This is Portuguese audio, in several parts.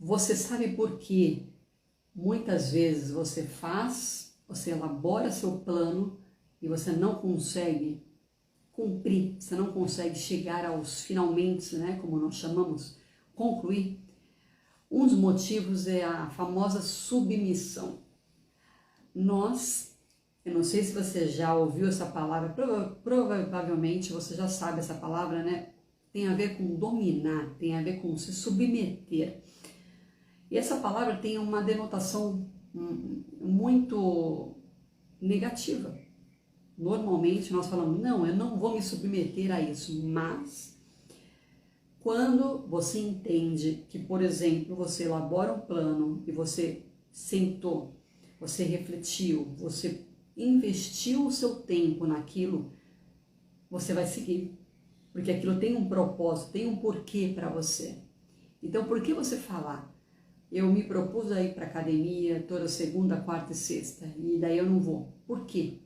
Você sabe por que muitas vezes você elabora seu plano e você não consegue cumprir, você não consegue chegar aos finalmente, né, como nós chamamos, concluir? Um dos motivos é a famosa submissão. Eu não sei se você já ouviu essa palavra, provavelmente você já sabe essa palavra, né? Tem a ver com dominar, tem a ver com se submeter. E essa palavra tem uma denotação muito negativa. Normalmente nós falamos, não, eu não vou me submeter a isso, mas quando você entende que, por exemplo, você elabora um plano e você sentou, você refletiu, você investiu o seu tempo naquilo, você vai seguir, porque aquilo tem um propósito, tem um porquê para você. Então, por que você falar? Eu me propus a ir para academia toda segunda, quarta e sexta, e daí eu não vou. Por quê?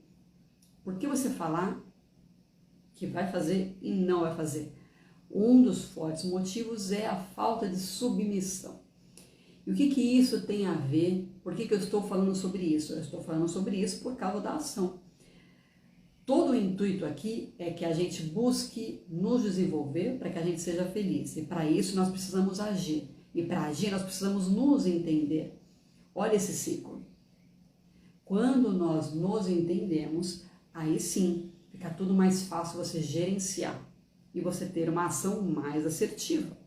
Por que você falar que vai fazer e não vai fazer? Um dos fortes motivos é a falta de submissão. E o que isso tem a ver? Por que eu estou falando sobre isso? Eu estou falando sobre isso por causa da ação. Todo o intuito aqui é que a gente busque nos desenvolver para que a gente seja feliz. E para isso nós precisamos agir. E para agir nós precisamos nos entender. Olha esse ciclo. Quando nós nos entendemos, aí sim fica tudo mais fácil você gerenciar e você ter uma ação mais assertiva.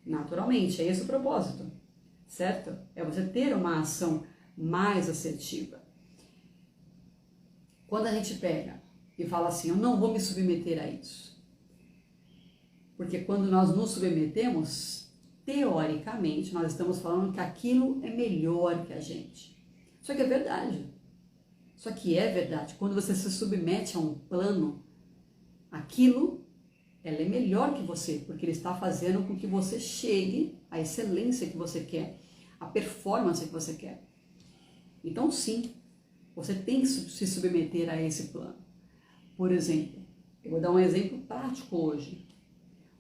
Naturalmente, é esse o propósito, certo? É você ter uma ação mais assertiva. Quando a gente pega e fala assim, eu não vou me submeter a isso. Porque quando nós nos submetemos, teoricamente, nós estamos falando que aquilo é melhor que a gente. Só que é verdade. Só que é verdade. Quando você se submete a um plano, aquilo, ela é melhor que você, porque ele está fazendo com que você chegue à excelência que você quer, à performance que você quer. Então, sim, você tem que se submeter a esse plano. Por exemplo, eu vou dar um exemplo prático hoje.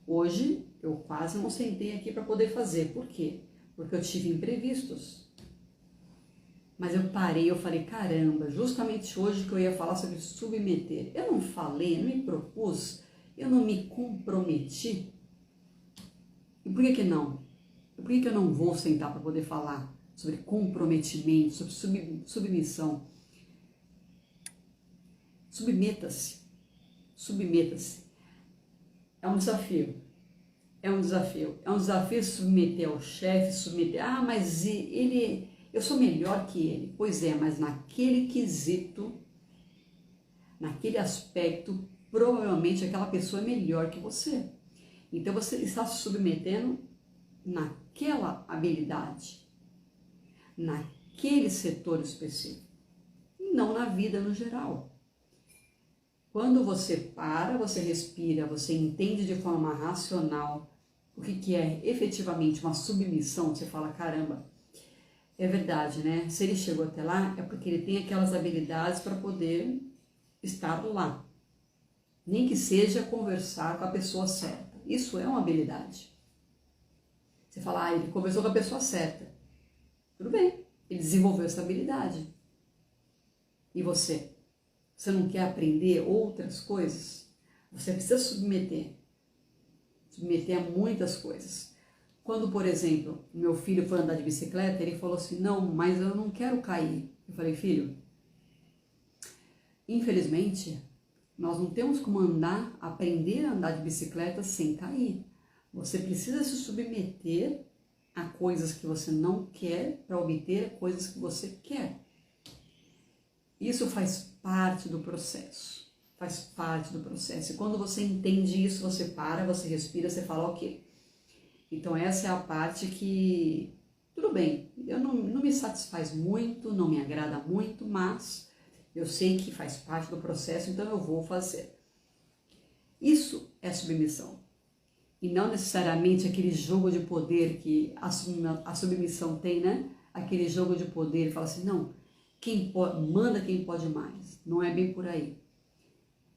Hoje, eu quase não sentei aqui para poder fazer. Por quê? Porque eu tive imprevistos. Mas eu parei, eu falei, caramba, justamente hoje que eu ia falar sobre submeter. Eu não falei, eu não me propus, eu não me comprometi. E por que não? Por que eu não vou sentar para poder falar sobre comprometimento, sobre submissão? Submeta-se. Submeta-se. É um desafio. É um desafio. É um desafio se submeter ao chefe, submeter... Ah, mas eu sou melhor que ele. Pois é, mas naquele quesito, naquele aspecto, provavelmente aquela pessoa é melhor que você. Então você está se submetendo naquela habilidade, naquele setor específico, e não na vida no geral. Quando você para, você respira, você entende de forma racional o que é efetivamente uma submissão, você fala, caramba, é verdade, né? Se ele chegou até lá, é porque ele tem aquelas habilidades para poder estar lá. Nem que seja conversar com a pessoa certa. Isso é uma habilidade. Você fala, ele conversou com a pessoa certa. Tudo bem, ele desenvolveu essa habilidade. E você? Você não quer aprender outras coisas? Você precisa submeter a muitas coisas. Quando, por exemplo, meu filho foi andar de bicicleta, ele falou assim, não, mas eu não quero cair. Eu falei, filho, infelizmente, nós não temos como aprender a andar de bicicleta sem cair. Você precisa se submeter a coisas que você não quer para obter coisas que você quer. Isso faz parte do processo. Faz parte do processo. E quando você entende isso, você para, você respira, você fala, ok. Então essa é a parte que, tudo bem, eu não me satisfaz muito, não me agrada muito, mas eu sei que faz parte do processo, então eu vou fazer. Isso é submissão. E não necessariamente aquele jogo de poder que a submissão tem, né? Aquele jogo de poder, fala assim, não, manda quem pode mais. Não é bem por aí.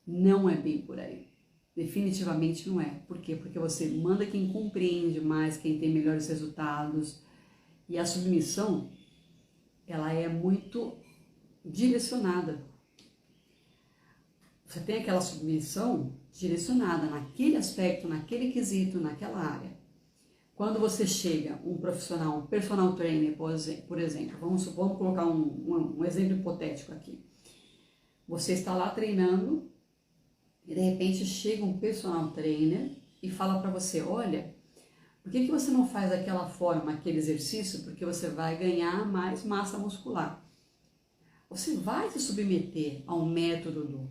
Não é bem por aí. Definitivamente não é. Por quê? Porque você manda quem compreende mais, quem tem melhores resultados. E a submissão, ela é muito direcionada. Você tem aquela submissão direcionada naquele aspecto, naquele quesito, naquela área. Quando você chega, um profissional, um personal trainer, por exemplo, vamos colocar um exemplo hipotético aqui. Você está lá treinando e de repente chega um personal trainer e fala para você, olha, por que você não faz daquela forma, aquele exercício? Porque você vai ganhar mais massa muscular. Você vai se submeter ao método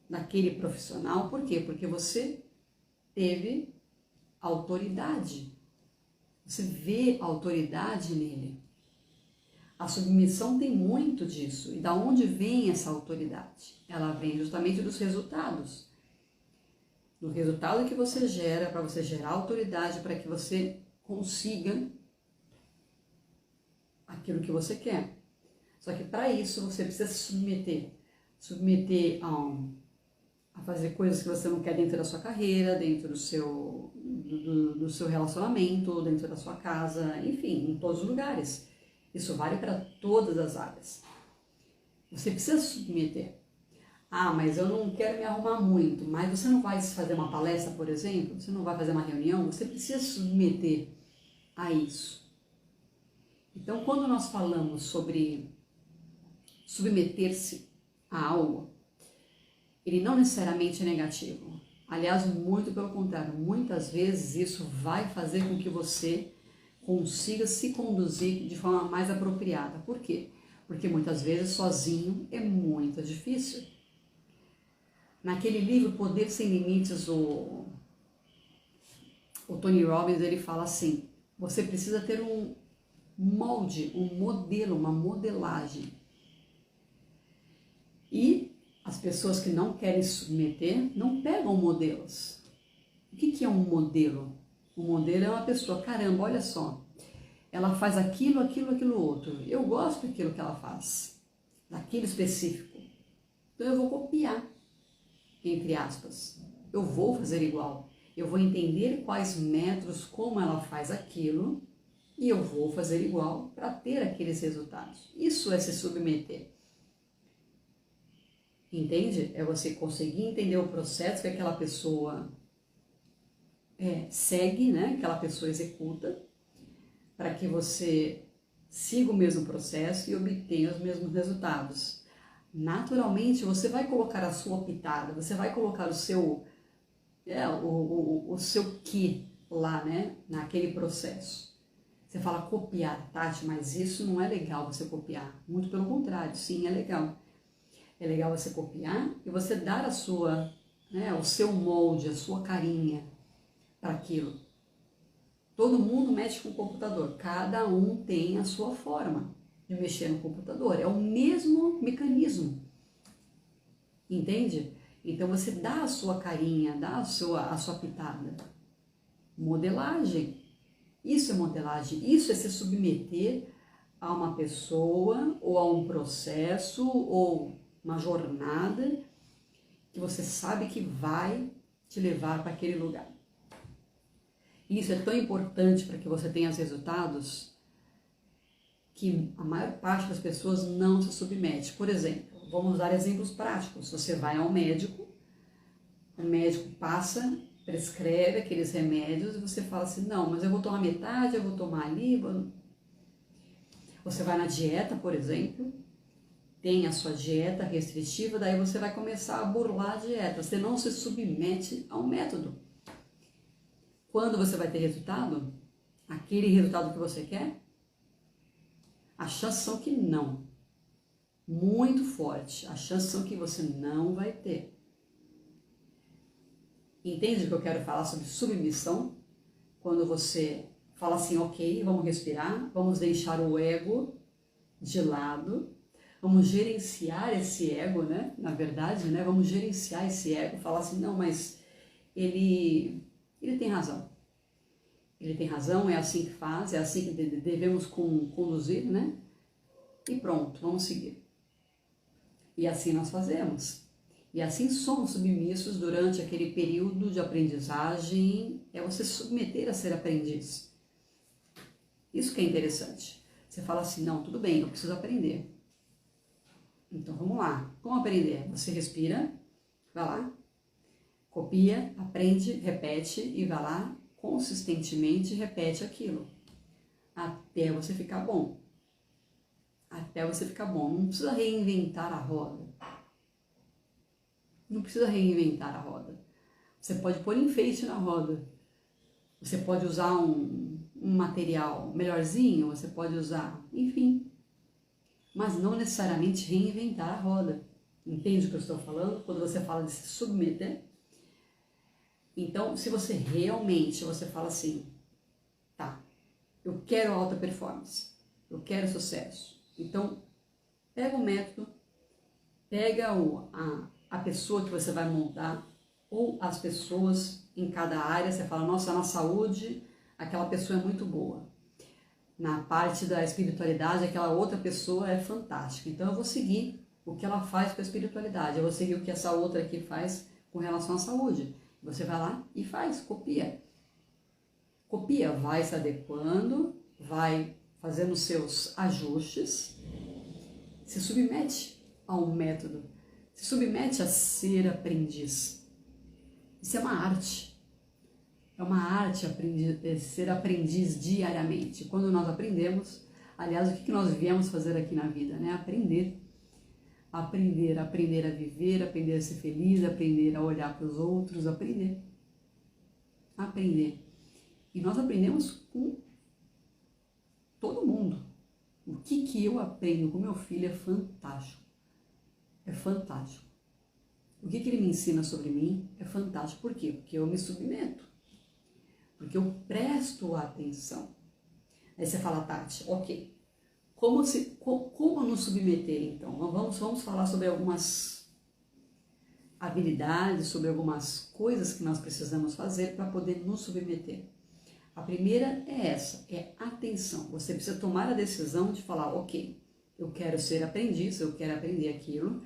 daquele profissional, por quê? Porque você teve autoridade. Você vê autoridade nele. A submissão tem muito disso. E da onde vem essa autoridade? Ela vem justamente dos resultados. Do resultado que você gera, para você gerar autoridade, para que você consiga aquilo que você quer. Só que para isso você precisa se submeter a fazer coisas que você não quer dentro da sua carreira, dentro do seu relacionamento, dentro da sua casa, enfim, em todos os lugares. Isso vale para todas as áreas. Você precisa se submeter. Ah, mas eu não quero me arrumar muito. Mas você não vai fazer uma palestra, por exemplo? Você não vai fazer uma reunião? Você precisa se submeter a isso. Então, quando nós falamos sobre submeter-se a algo, ele não necessariamente é negativo. Aliás, muito pelo contrário. Muitas vezes isso vai fazer com que você consiga se conduzir de forma mais apropriada. Por quê? Porque muitas vezes sozinho é muito difícil. Naquele livro Poder Sem Limites, o Tony Robbins, ele fala assim, você precisa ter um molde, um modelo, uma modelagem. E as pessoas que não querem se submeter não pegam modelos. O que é um modelo? Um modelo é uma pessoa, caramba, olha só, ela faz aquilo, aquilo outro. Eu gosto daquilo que ela faz, daquilo específico. Então eu vou copiar. Entre aspas, eu vou fazer igual, eu vou entender quais métodos, como ela faz aquilo e eu vou fazer igual para ter aqueles resultados. Isso é se submeter. Entende? É você conseguir entender o processo que aquela pessoa segue, né? Aquela pessoa executa, para que você siga o mesmo processo e obtenha os mesmos resultados. Naturalmente, você vai colocar a sua pitada, você vai colocar o seu quê lá, né, naquele processo. Você fala copiar, Tati, mas isso não é legal você copiar. Muito pelo contrário, sim, é legal. É legal você copiar e você dar o seu molde, a sua carinha para aquilo. Todo mundo mexe com o computador, cada um tem a sua forma de mexer no computador, é o mesmo mecanismo, entende? Então você dá a sua carinha, dá a sua pitada. Modelagem, isso é modelagem, isso é se submeter a uma pessoa, ou a um processo, ou uma jornada que você sabe que vai te levar para aquele lugar. Isso é tão importante para que você tenha os resultados, que a maior parte das pessoas não se submete. Por exemplo, vamos dar exemplos práticos. Você vai ao médico, o médico prescreve aqueles remédios e você fala assim, não, mas eu vou tomar metade, eu vou tomar ali. Você vai na dieta, por exemplo, tem a sua dieta restritiva, daí você vai começar a burlar a dieta. Você não se submete ao método. Quando você vai ter resultado, aquele resultado que você quer, as chances são que não. Muito forte. As chances são que você não vai ter. Entende o que eu quero falar sobre submissão? Quando você fala assim, ok, vamos respirar, vamos deixar o ego de lado, vamos gerenciar esse ego, né? Na verdade, né? Vamos gerenciar esse ego, falar assim, não, mas ele tem razão. Ele tem razão, é assim que faz, é assim que devemos conduzir, né? E pronto, vamos seguir. E assim nós fazemos. E assim somos submissos durante aquele período de aprendizagem, é você se submeter a ser aprendiz. Isso que é interessante. Você fala assim, não, tudo bem, eu preciso aprender. Então vamos lá. Como aprender? Você respira, vai lá, copia, aprende, repete e vai lá consistentemente repete aquilo. Até você ficar bom. Até você ficar bom. Não precisa reinventar a roda. Não precisa reinventar a roda. Você pode pôr enfeite na roda. Você pode usar um material melhorzinho, você pode usar, enfim. Mas não necessariamente reinventar a roda. Entende o que eu estou falando? Quando você fala de se submeter. Então, se você realmente, você fala assim, tá, eu quero alta performance, eu quero sucesso. Então, pega o método, pega a pessoa que você vai montar, ou as pessoas em cada área, você fala, nossa, na saúde, aquela pessoa é muito boa. Na parte da espiritualidade, aquela outra pessoa é fantástica. Então, eu vou seguir o que ela faz com a espiritualidade, eu vou seguir o que essa outra aqui faz com relação à saúde. Você vai lá e faz, copia. Copia, vai se adequando, vai fazendo seus ajustes, se submete ao método, se submete a ser aprendiz. Isso é uma arte. É uma arte ser aprendiz diariamente. Quando nós aprendemos, aliás, o que nós viemos fazer aqui na vida, né? Aprender. Aprender a viver, aprender a ser feliz, aprender a olhar para os outros, aprender. E nós aprendemos com todo mundo. O que eu aprendo com meu filho é fantástico. É fantástico. O que ele me ensina sobre mim é fantástico. Por quê? Porque eu me submeto. Porque eu presto atenção. Aí você fala, Tati, ok. Como nos submeter, então? Vamos falar sobre algumas habilidades, sobre algumas coisas que nós precisamos fazer para poder nos submeter. A primeira é essa, é atenção. Você precisa tomar a decisão de falar, ok, eu quero ser aprendiz, eu quero aprender aquilo,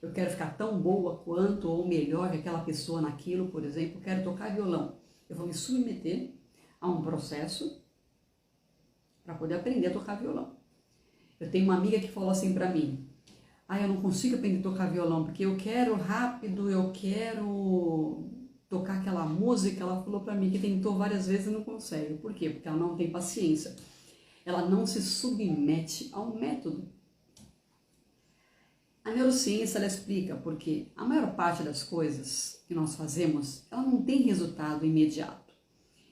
eu quero ficar tão boa quanto ou melhor que aquela pessoa naquilo, por exemplo, eu quero tocar violão. Eu vou me submeter a um processo para poder aprender a tocar violão. Eu tenho uma amiga que falou assim para mim, eu não consigo aprender a tocar violão, porque eu quero rápido, eu quero tocar aquela música. Ela falou para mim que tentou várias vezes e não consegue. Por quê? Porque ela não tem paciência. Ela não se submete ao método. A neurociência, ela explica porque a maior parte das coisas que nós fazemos, ela não tem resultado imediato.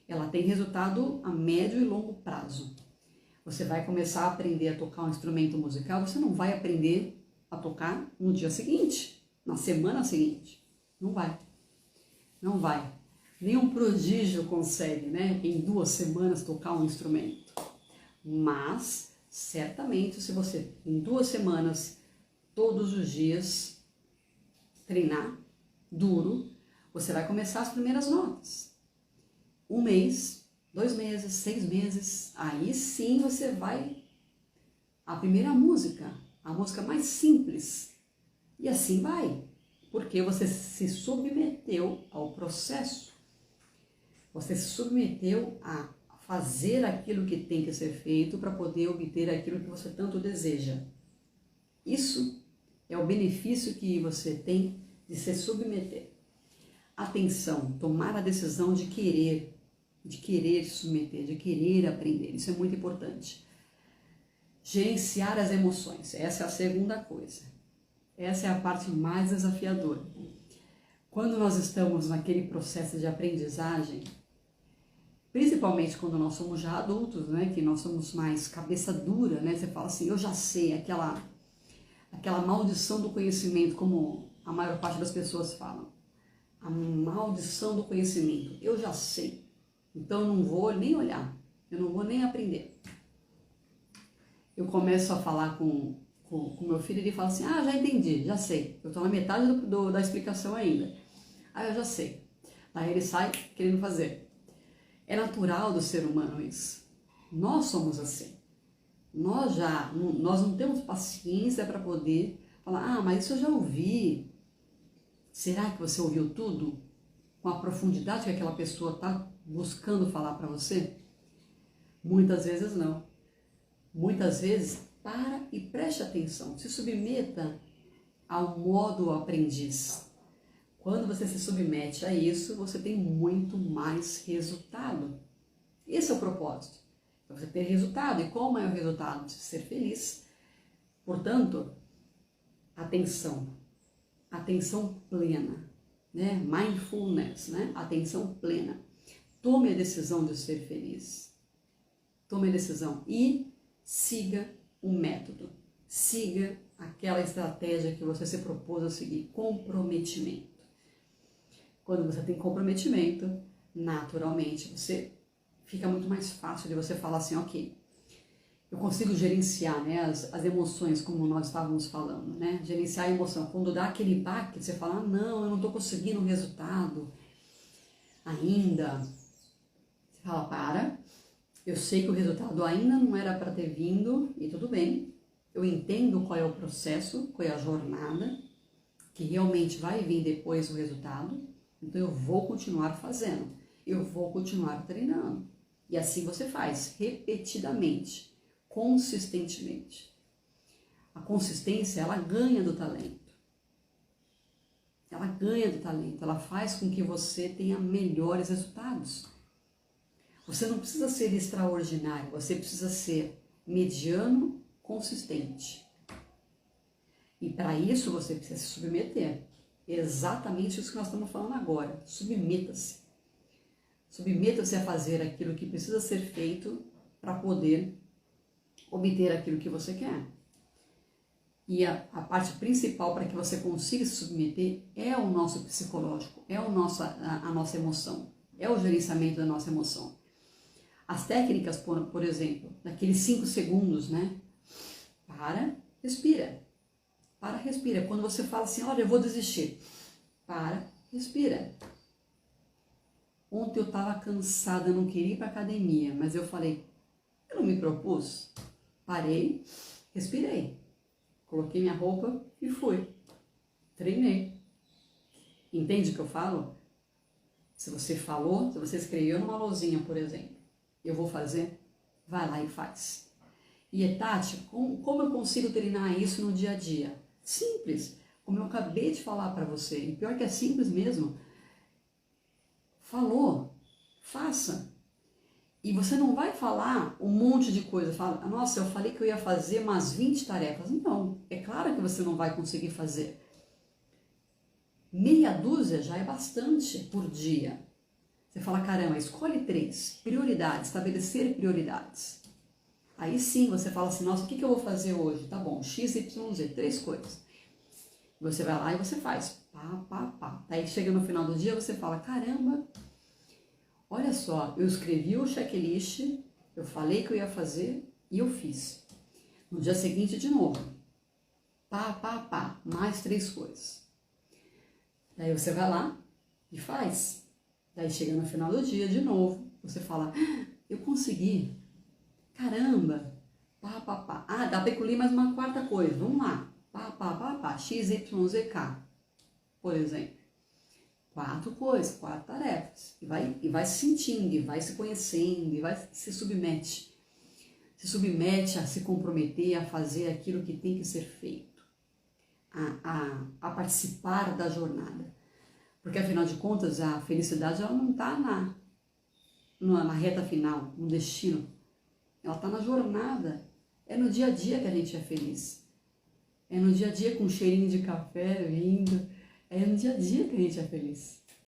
Ela tem resultado a médio e longo prazo. Você vai começar a aprender a tocar um instrumento musical, você não vai aprender a tocar no dia seguinte, na semana seguinte. Não vai. Não vai. Nenhum prodígio consegue, né, em 2 semanas tocar um instrumento. Mas, certamente, se você, em 2 semanas, todos os dias, treinar duro, você vai começar as primeiras notas. 1 mês, 2 meses, 6 meses, aí sim você vai a primeira música, a música mais simples, e assim vai, porque você se submeteu ao processo, você se submeteu a fazer aquilo que tem que ser feito para poder obter aquilo que você tanto deseja. Isso é o benefício que você tem de se submeter. Atenção, tomar a decisão de querer se submeter, de querer aprender, isso é muito importante. Gerenciar as emoções, essa é a segunda coisa. Essa é a parte mais desafiadora. Quando nós estamos naquele processo de aprendizagem, principalmente quando nós somos já adultos, né, que nós somos mais cabeça dura, né, você fala assim, eu já sei, aquela maldição do conhecimento, como a maior parte das pessoas falam. A maldição do conhecimento, eu já sei. Então, eu não vou nem olhar, eu não vou nem aprender. Eu começo a falar com meu filho, ele fala assim, já entendi, já sei. Eu estou na metade da explicação ainda. Eu já sei. Aí ele sai querendo fazer. É natural do ser humano isso. Nós somos assim. Nós não temos paciência para poder falar, mas isso eu já ouvi. Será que você ouviu tudo? Com a profundidade que aquela pessoa está buscando falar para você? Muitas vezes não. Muitas vezes, para e preste atenção. Se submeta ao modo aprendiz. Quando você se submete a isso, você tem muito mais resultado. Esse é o propósito. Para você ter resultado. E qual é o resultado? De ser feliz. Portanto, atenção. Atenção plena. Né? Mindfulness, né? Atenção plena. Tome a decisão de ser feliz. Tome a decisão e siga o método. Siga aquela estratégia que você se propôs a seguir. Comprometimento. Quando você tem comprometimento, naturalmente, fica muito mais fácil de você falar assim, ok, eu consigo gerenciar, né, as emoções, como nós estávamos falando, né? Gerenciar a emoção. Quando dá aquele baque, você fala, não, eu não estou conseguindo o resultado ainda. Você fala, para, eu sei que o resultado ainda não era para ter vindo, e tudo bem. Eu entendo qual é o processo, qual é a jornada, que realmente vai vir depois o resultado. Então eu vou continuar fazendo, eu vou continuar treinando. E assim você faz, repetidamente, consistentemente. A consistência, ela ganha do talento. Ela ganha do talento, ela faz com que você tenha melhores resultados. Você não precisa ser extraordinário, você precisa ser mediano, consistente. E para isso você precisa se submeter. Exatamente isso que nós estamos falando agora. Submeta-se. Submeta-se a fazer aquilo que precisa ser feito para poder obter aquilo que você quer. E a parte principal para que você consiga se submeter é o nosso psicológico, é a nossa emoção, é o gerenciamento da nossa emoção. As técnicas, por exemplo, daqueles 5 segundos, né? Respira. Respira. Quando você fala assim, olha, eu vou desistir. Respira. Ontem eu estava cansada, eu não queria ir para academia, mas eu falei, eu não me propus. Parei, respirei. Coloquei minha roupa e fui. Treinei. Entende o que eu falo? Se você falou, se você escreveu numa lousinha, por exemplo, eu vou fazer, vai lá e faz. E Tati, como eu consigo treinar isso no dia a dia? Simples, como eu acabei de falar para você, e pior que é simples mesmo. Falou, faça. E você não vai falar um monte de coisa, fala, nossa, eu falei que eu ia fazer umas 20 tarefas. Não, é claro que você não vai conseguir fazer. Meia dúzia já é bastante por dia. Você fala, caramba, escolhe 3, prioridades, estabelecer prioridades. Aí sim, você fala assim, nossa, o que eu vou fazer hoje? Tá bom, X, Y, Z, 3 coisas. Você vai lá e você faz, pá. Aí chega no final do dia, você fala, caramba, olha só, eu escrevi o checklist, eu falei que eu ia fazer e eu fiz. No dia seguinte, de novo, mais 3 coisas. Daí você vai lá e faz. Daí chega no final do dia, de novo, você fala, eu consegui. Caramba, dá para incluir mais uma 4ª coisa, vamos lá, X, Y, Z, K, por exemplo. 4 coisas, 4 tarefas, e vai se sentindo, e vai se conhecendo, e vai se submete. Se submete a se comprometer, a fazer aquilo que tem que ser feito, a participar da jornada. Porque afinal de contas, a felicidade ela não está na reta final, no destino. Ela está na jornada. É no dia a dia que a gente é feliz. É no dia a dia com um cheirinho de café vindo. É no dia a dia que a gente é feliz.